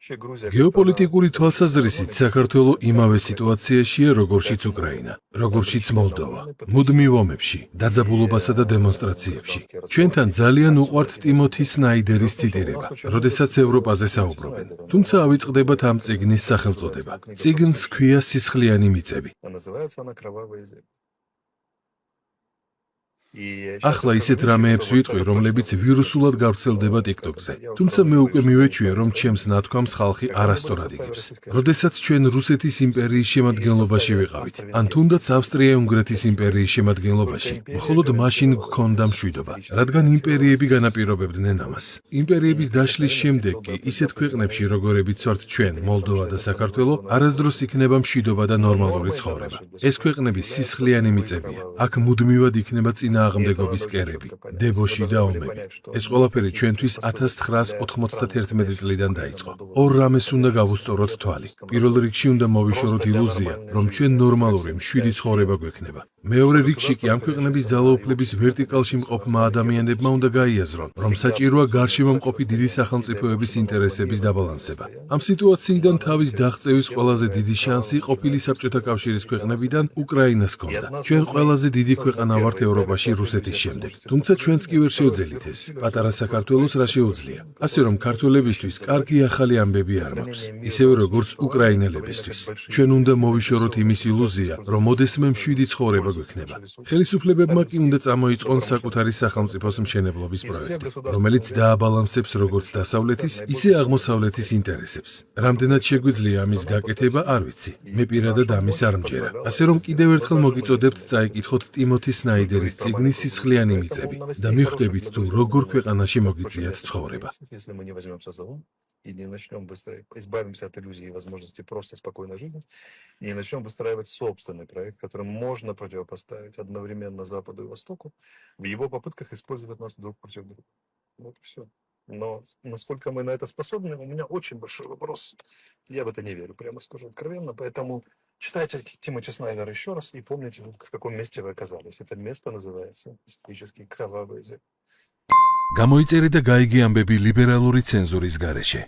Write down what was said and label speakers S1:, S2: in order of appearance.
S1: გეოპოლიტიკური თვალსაზრისით საქართველო იმავე სიტუაციაშია, როგორშიც უკრაინა, როგორშიც მოლდოვა, მუდმივ ომებში, დაძაბულობასა და დემონსტრაციებში. ჩვენთან ძალიან უყვართ ტიმოთი სნაიდერის ციტირება, როდესაც ევროპაზე საუბრობენ. თუმცა ავიწყდებათ ამ წიგნის სახელწოდება. წიგნს ჰქვია სისხლიანი მიწები. ახლა ისეთ რამეებს ვიტყვი, რომლებიც ვირუსულად გავრცელდება TikTok-ზე. თუმცა მე უკვე მივეჩვია, რომ ჩემს ნათქვამს ხალხი არასწორად იგებს. როდესაც ჩვენ რუსეთის იმპერიის შემადგენლობაში ვიყავით, ან თუნდაც ავსტრია-უნგრეთის იმპერიის შემადგენლობაში, მხოლოდ მაშინ გქონდა მშვიდობა, რადგან იმპერიები განაპირობებდნენ ამას. იმპერიების დაშლის შემდეგ კი ისეთ ქვეყნებში, როგორებიც ვართ ჩვენ, მოლდოვა და საქართველო, არასდროს იქნება მშვიდობა და ნორმალური ცხოვრება. ეს ქვეყნები სისხლიანი მიწებია. აქ მუდმივად იქნება წინააღმდეგობის კერები, დებოში და ომები. ეს ყველაფერი ჩვენთვის 1991 წლიდან დაიწყო. ორ რამეს უნდა გავუსწოროთ თვალი. პირველ რიგში უნდა მოვიშოროთ ილუზია, რომ ჩვენ ნორმალური, მშვიდი ცხოვრება გვექნება. მეორე რიგში კი ამ ქვეყნების ძალაუფლების ვერტიკალში მყოფმა ადამიანებმა უნდა გაიაზრონ, რომ საჭიროა გარშემო მყოფი დიდი სახელმწიფოების ინტერესების დაბალანსება. ამ სიტუაციიდან თავის დაღწევის ყველაზე დიდი შანსი ყოფილი საბჭოთა კავშირის ქვეყნებიდან უკრაინას ჰქონდა. ჩვენ ყველაზე დიდი ქვეყანა ვართ ევროპაში რუსეთის შემდეგ. თუმცა ჩვენს კი ვერ შევძელით ეს. პატარა საქართველოს რა შეუძლია. ასე რომ ქართველებისთვის კარგი ახალი ამბები არ მაქვს. ისევე როგორც უკრაინელებისთვის. ჩვენ უნდა მოვიშოროთ იმის ილუზია, რომ მოდესმე მშვიდი ცხოვრება გვექნება. ხელისუფლებებმა კი უნდა წამოიწყონ საკუთარი სახელმწიფოს მშენებლობის პროექტი, რომელიც დააბალანსებს როგორც დასავლეთის, ისე აღმოსავლეთის ინტერესებს. რამდენად შეგვიძლია ამის გაკეთება, არ ვიცი. მე პირადად ამის არ მჯერა. ასე რომ კიდევ ერთხელ მოგიწოდებთ წაიკითხოთ ტიმოთი სნაიდერის წიგნის სისხლიანი მიწები და მიხვდებით თუ როგორ ქვეყანაში მოგიწიათ ცხოვრება.
S2: И не начнем выстраивать, избавимся от иллюзии и возможности просто спокойной жизни, и не начнем выстраивать собственный проект, который можно противопоставить одновременно Западу и Востоку в его попытках использовать нас друг против друга. Вот и все. Но насколько мы на это способны, у меня очень большой вопрос. Я в это не верю, прямо скажу откровенно. Поэтому читайте Тимоти Снайдера еще раз и помните, в каком месте вы оказались. Это место называется исторически кровавый язык.
S1: გამოიწერე და გაიგე ამბები ლიბერალური ცენზურის გარეშე.